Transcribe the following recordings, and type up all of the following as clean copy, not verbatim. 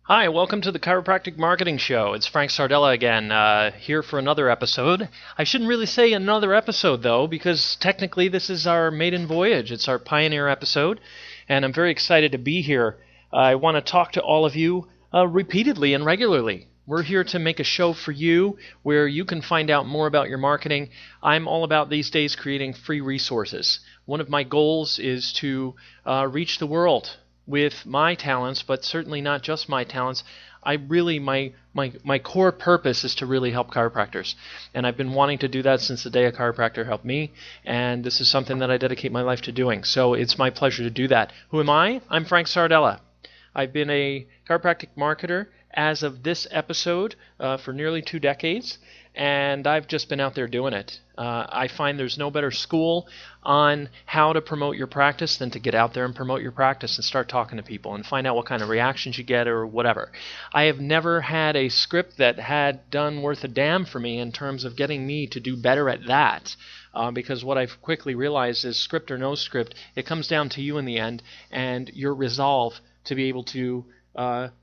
Hi, welcome to the Chiropractic Marketing Show. It's Frank Sardella again, here for another episode. I shouldn't really say another episode, though, because technically this is our maiden voyage. It's our pioneer episode, and I'm very excited to be here. I want to talk to all of you repeatedly and regularly. We're here to make a show for you where you can find out more about your marketing. I'm all about these days creating free resources. One of my goals is to reach the world with my talents, but certainly not just my talents. My core purpose is to really help chiropractors, and I've been wanting to do that since the day a chiropractor helped me, and this is something that I dedicate my life to doing. So it's my pleasure to do that. Who am I? I'm Frank Sardella. I've been a chiropractic marketer as of this episode for nearly 2 decades, and I've just been out there doing it. I find there's no better school on how to promote your practice than to get out there and promote your practice and start talking to people and find out what kind of reactions you get or whatever. I have never had a script that had done worth a damn for me in terms of getting me to do better at that. Because what I've quickly realized is script or no script, it comes down to you in the end and your resolve to be able to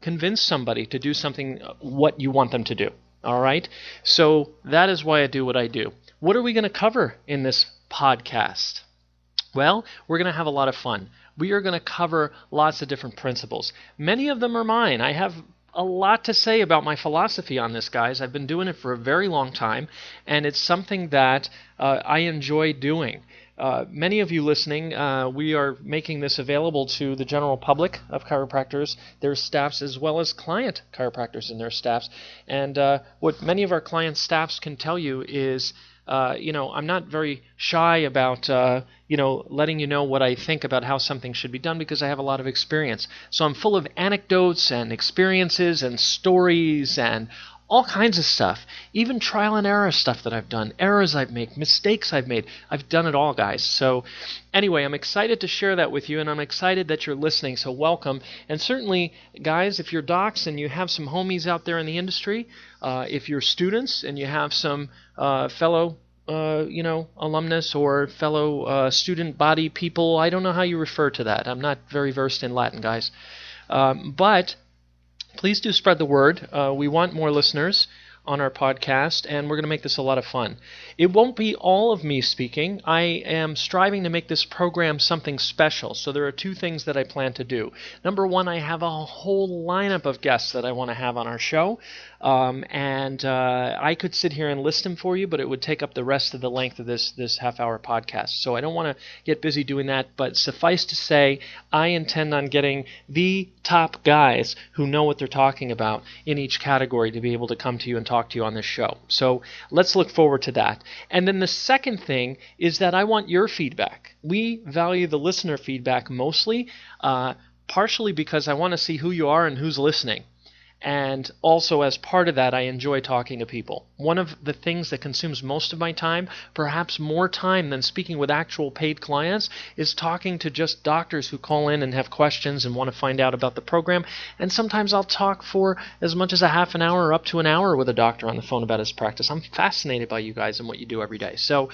convince somebody to do something what you want them to do. All right? So that is why I do what I do. What are we going to cover in this podcast? Well, we're going to have a lot of fun. We are going to cover lots of different principles. Many of them are mine. I have a lot to say about my philosophy on this, guys. I've been doing it for a very long time, and it's something that I enjoy doing. Many of you listening, we are making this available to the general public of chiropractors, their staffs, as well as client chiropractors and their staffs. And what many of our client staffs can tell you is, I'm not very shy about, letting you know what I think about how something should be done because I have a lot of experience. So I'm full of anecdotes and experiences and stories and all kinds of stuff, even trial and error stuff that I've done, errors I've made, mistakes I've made. I've done it all, guys. So anyway, I'm excited to share that with you, and I'm excited that you're listening, so welcome. And certainly, guys, if you're docs and you have some homies out there in the industry, if you're students and you have some fellow alumnus or fellow student body people, I don't know how you refer to that. I'm not very versed in Latin, guys. But please do spread the word. We want more listeners on our podcast, and we're going to make this a lot of fun. It won't be all of me speaking. I am striving to make this program something special, so there are 2 things that I plan to do. Number 1, I have a whole lineup of guests that I want to have on our show, and I could sit here and list them for you, but it would take up the rest of the length of this half-hour podcast, so I don't want to get busy doing that, but suffice to say, I intend on getting the top guys who know what they're talking about in each category to be able to come to you and talk to you on this show. So let's look forward to that. And then the second thing is that I want your feedback. We value the listener feedback mostly, partially because I want to see who you are and who's listening. And also, as part of that, I enjoy talking to people. One of the things that consumes most of my time, perhaps more time than speaking with actual paid clients, is talking to just doctors who call in and have questions and want to find out about the program. And sometimes I'll talk for as much as a half an hour or up to an hour with a doctor on the phone about his practice. I'm fascinated by you guys and what you do every day. So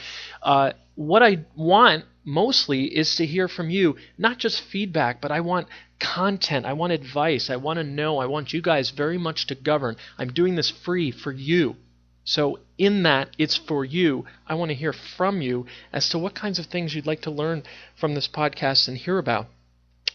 what I want mostly is to hear from you, not just feedback, but I want content, I want advice, I want to know, I want you guys very much to govern. I'm doing this free for you. So in that, it's for you. I want to hear from you as to what kinds of things you'd like to learn from this podcast and hear about.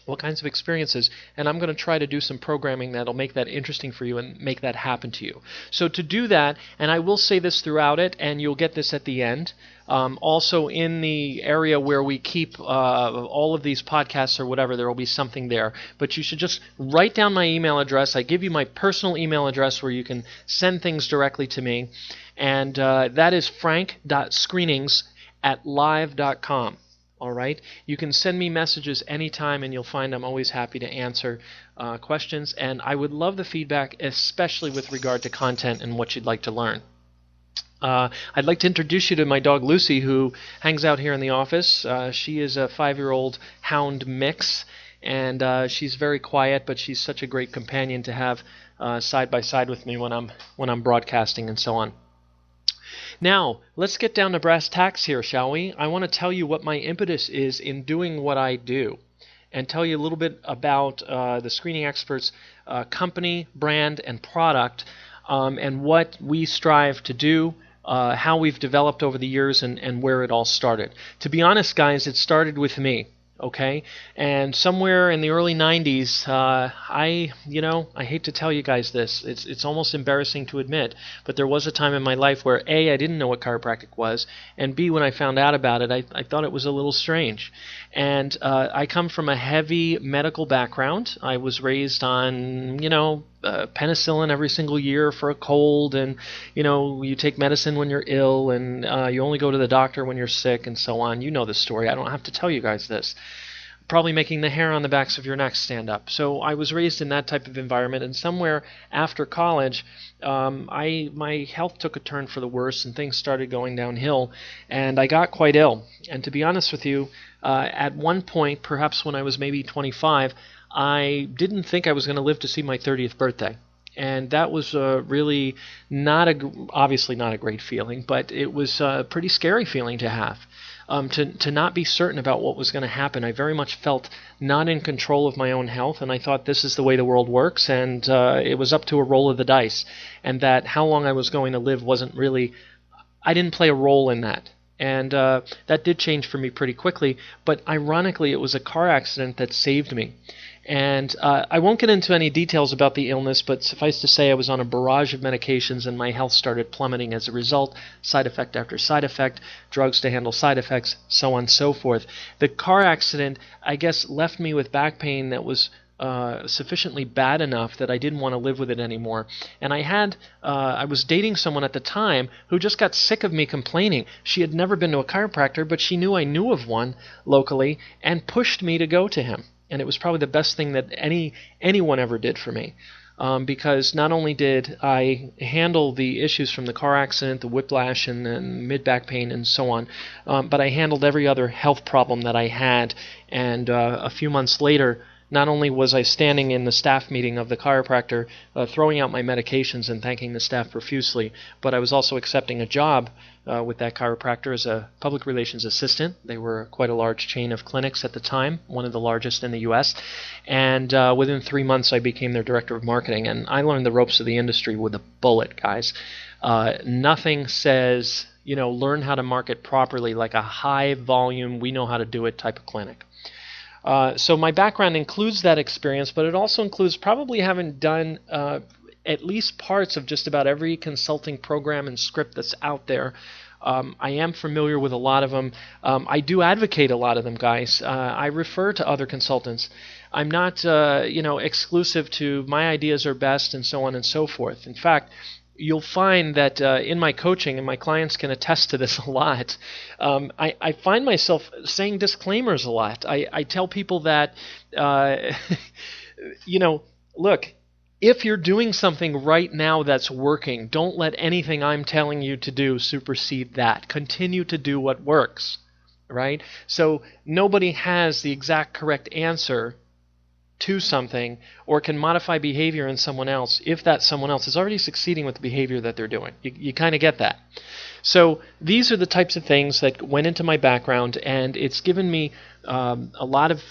What kinds of experiences, and I'm going to try to do some programming that'll make that interesting for you and make that happen to you. So to do that, and I will say this throughout it, and you'll get this at the end, also in the area where we keep all of these podcasts or whatever, there will be something there. But you should just write down my email address. I give you my personal email address where you can send things directly to me, and that is frank.screenings@live.com. All right. You can send me messages anytime, and you'll find I'm always happy to answer questions. And I would love the feedback, especially with regard to content and what you'd like to learn. I'd like to introduce you to my dog Lucy, who hangs out here in the office. She is a 5-year-old hound mix, and she's very quiet, but she's such a great companion to have side by side with me when I'm broadcasting and so on. Now, let's get down to brass tacks here, shall we? I want to tell you what my impetus is in doing what I do. and tell you a little bit about the Screening Experts company, brand, and product, and what we strive to do, how we've developed over the years, and where it all started. To be honest, guys, it started with me. Okay, and somewhere in the early 90s, I hate to tell you guys this, it's almost embarrassing to admit, but there was a time in my life where A, I didn't know what chiropractic was, and B, when I found out about it, I thought it was a little strange. And I come from a heavy medical background. I was raised on, penicillin every single year for a cold, and you take medicine when you're ill, and you only go to the doctor when you're sick, and so on. You know the story. I don't have to tell you guys this. Probably making the hair on the backs of your neck stand up. So I was raised in that type of environment, and somewhere after college, my health took a turn for the worse, and things started going downhill, and I got quite ill. And to be honest with you, at one point, perhaps when I was maybe 25, I didn't think I was going to live to see my 30th birthday. And that was really obviously not a great feeling, but it was a pretty scary feeling to have. To not be certain about what was going to happen. I very much felt not in control of my own health, and I thought this is the way the world works, and it was up to a roll of the dice, and that how long I was going to live wasn't really, I didn't play a role in that. And that did change for me pretty quickly, but ironically it was a car accident that saved me. And I won't get into any details about the illness, but suffice to say I was on a barrage of medications and my health started plummeting as a result, side effect after side effect, drugs to handle side effects, so on and so forth. The car accident, I guess, left me with back pain that was sufficiently bad enough that I didn't want to live with it anymore. And I was dating someone at the time who just got sick of me complaining. She had never been to a chiropractor, but she knew I knew of one locally and pushed me to go to him. And it was probably the best thing that anyone ever did for me. Because not only did I handle the issues from the car accident, the whiplash and mid-back pain and so on, but I handled every other health problem that I had. And a few months later, not only was I standing in the staff meeting of the chiropractor, throwing out my medications and thanking the staff profusely, but I was also accepting a job with that chiropractor as a public relations assistant. They were quite a large chain of clinics at the time, one of the largest in the U.S., and within 3 months I became their director of marketing, and I learned the ropes of the industry with a bullet, guys. Nothing says, learn how to market properly like a high volume, we know how to do it type of clinic. So my background includes that experience, but it also includes probably having done at least parts of just about every consulting program and script that's out there. I am familiar with a lot of them. I do advocate a lot of them, guys. I refer to other consultants. I'm not, exclusive to my ideas are best and so on and so forth. In fact, you'll find that in my coaching, and my clients can attest to this a lot, I find myself saying disclaimers a lot. I tell people that, look, if you're doing something right now that's working, don't let anything I'm telling you to do supersede that. Continue to do what works, right? So nobody has the exact correct answer to something or can modify behavior in someone else if that someone else is already succeeding with the behavior that they're doing. You kind of get that. So these are the types of things that went into my background, and it's given me a lot of,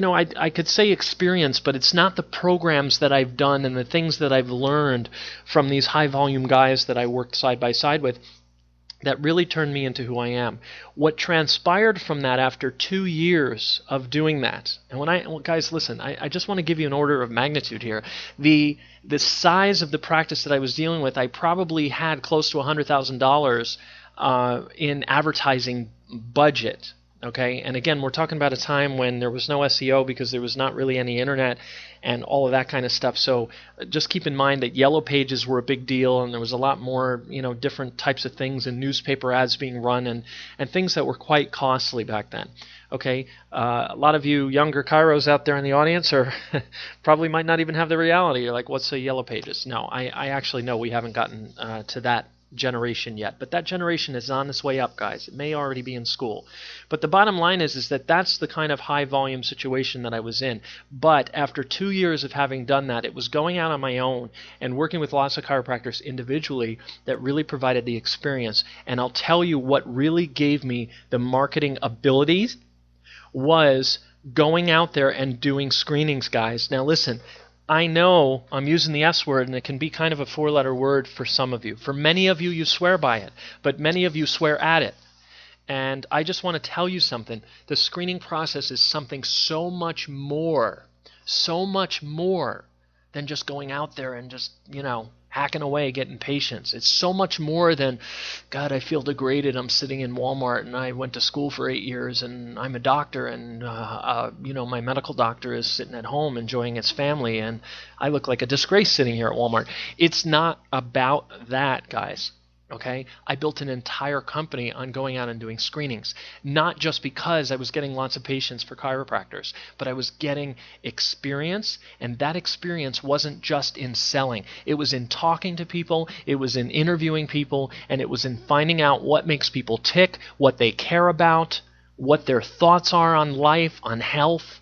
I could say experience, but it's not the programs that I've done and the things that I've learned from these high-volume guys that I worked side by side with that really turned me into who I am. What transpired from that after 2 years of doing that, and guys, listen, I just want to give you an order of magnitude here. The size of the practice that I was dealing with, I probably had close to $100,000 in advertising budget. Okay, and again, we're talking about a time when there was no SEO because there was not really any internet and all of that kind of stuff. So just keep in mind that yellow pages were a big deal, and there was a lot more, different types of things and newspaper ads being run and things that were quite costly back then. Okay, a lot of you younger chiros out there in the audience are probably might not even have the reality. You're like, what's the yellow pages? No, I actually know we haven't gotten to that generation yet, but that generation is on its way up, guys. It may already be in school, but the bottom line is that that's the kind of high volume situation that I was in. But after 2 years of having done that, it was going out on my own and working with lots of chiropractors individually that really provided the experience. And I'll tell you what really gave me the marketing abilities was going out there and doing screenings, guys. Now listen, I know I'm using the S word, and it can be kind of a four-letter word for some of you. For many of you, you swear by it, but many of you swear at it. And I just want to tell you something. The screening process is something so much more than just going out there and just, hacking away, getting patients. It's so much more than, God, I feel degraded. I'm sitting in Walmart and I went to school for 8 years and I'm a doctor and, my medical doctor is sitting at home enjoying his family and I look like a disgrace sitting here at Walmart. It's not about that, guys. Okay, I built an entire company on going out and doing screenings, not just because I was getting lots of patients for chiropractors, but I was getting experience, and that experience wasn't just in selling. It was in talking to people, it was in interviewing people, and it was in finding out what makes people tick, what they care about, what their thoughts are on life, on health,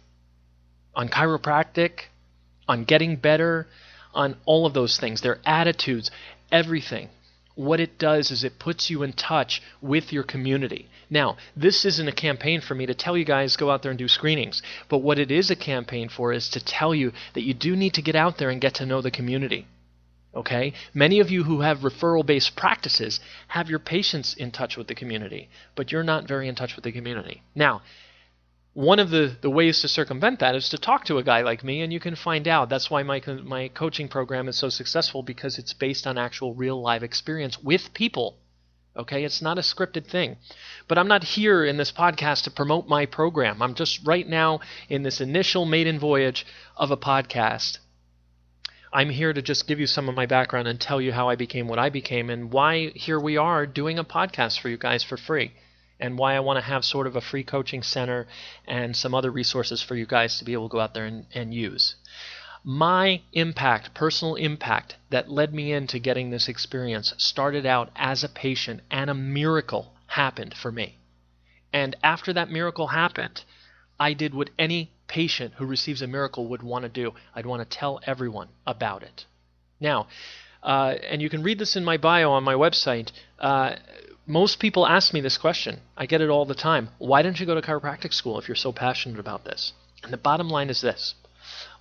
on chiropractic, on getting better, on all of those things, their attitudes, everything. What it does is it puts you in touch with your community. Now, this isn't a campaign for me to tell you guys go out there and do screenings, but what it is a campaign for is to tell you that you do need to get out there and get to know the community. Okay? Many of you who have referral-based practices have your patients in touch with the community, but you're not very in touch with the community. Now, one of the ways to circumvent that is to talk to a guy like me, and you can find out. That's why my coaching program is so successful, because it's based on actual real live experience with people. Okay, it's not a scripted thing. But I'm not here in this podcast to promote my program. I'm just right now in this initial maiden voyage of a podcast. I'm here to just give you some of my background and tell you how I became what I became and why here we are doing a podcast for you guys for free. And why I want to have sort of a free coaching center and some other resources for you guys to be able to go out there and use. My impact, personal impact, that led me into getting this experience started out as a patient, and a miracle happened for me. And after that miracle happened, I did what any patient who receives a miracle would want to do. I'd want to tell everyone about it. Now, and you can read this in my bio on my website, most people ask me this question. I get it all the time. Why didn't you go to chiropractic school if you're so passionate about this? And the bottom line is this.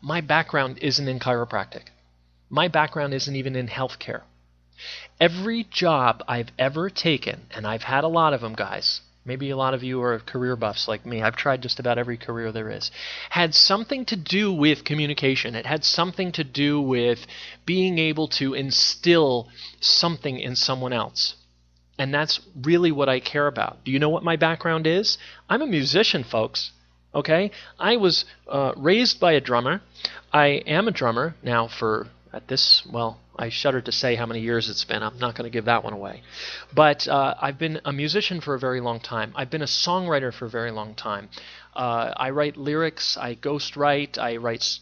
My background isn't in chiropractic. My background isn't even in healthcare. Every job I've ever taken, and I've had a lot of them, guys, maybe a lot of you are career buffs like me, I've tried just about every career there is, had something to do with communication. It had something to do with being able to instill something in someone else. And that's really what I care about. Do you know what my background is? I'm a musician, folks. Okay? I was raised by a drummer. I am a drummer now I shudder to say how many years it's been. I'm not going to give that one away. But I've been a musician for a very long time. I've been a songwriter for a very long time. I write lyrics. I ghostwrite. I write,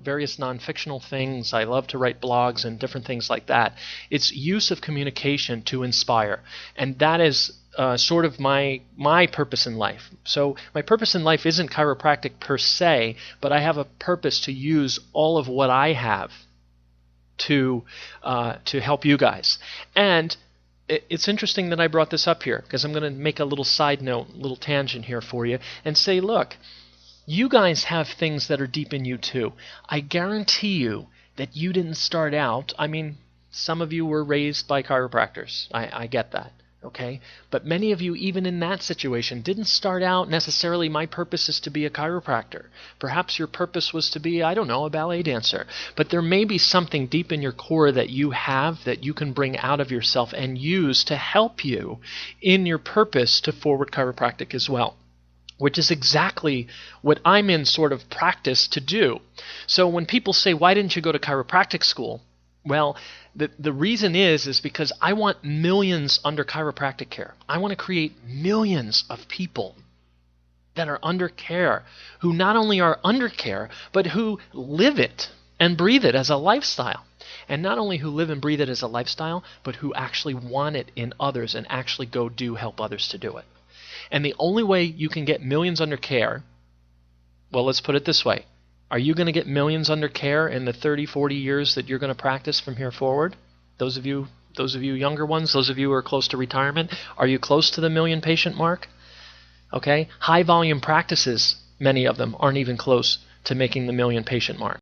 various non-fictional things. I love to write blogs and different things like that. It's use of communication to inspire, and that is sort of my purpose in life. So my purpose in life isn't chiropractic per se, but I have a purpose to use all of what I have to help you guys. And it's interesting that I brought this up here, because I'm going to make a little side note, a little tangent here for you, and say, look, you guys have things that are deep in you too. I guarantee you that you didn't start out, some of you were raised by chiropractors. I get that. Okay? But many of you, even in that situation, didn't start out necessarily, my purpose is to be a chiropractor. Perhaps your purpose was to be, a ballet dancer. But there may be something deep in your core that you have that you can bring out of yourself and use to help you in your purpose to forward chiropractic as well, which is exactly what I'm in sort of practice to do. So when people say, why didn't you go to chiropractic school? Well, the reason is because I want millions under chiropractic care. I want to create millions of people that are under care, who not only are under care, but who live it and breathe it as a lifestyle. And not only who live and breathe it as a lifestyle, but who actually want it in others and actually help others to do it. And the only way you can get millions under care, well, let's put it this way. Are you going to get millions under care in the 30, 40 years that you're going to practice from here forward? Those of you younger ones, those of you who are close to retirement, are you close to the million patient mark? Okay? High volume practices many of them aren't even close to making the million patient mark.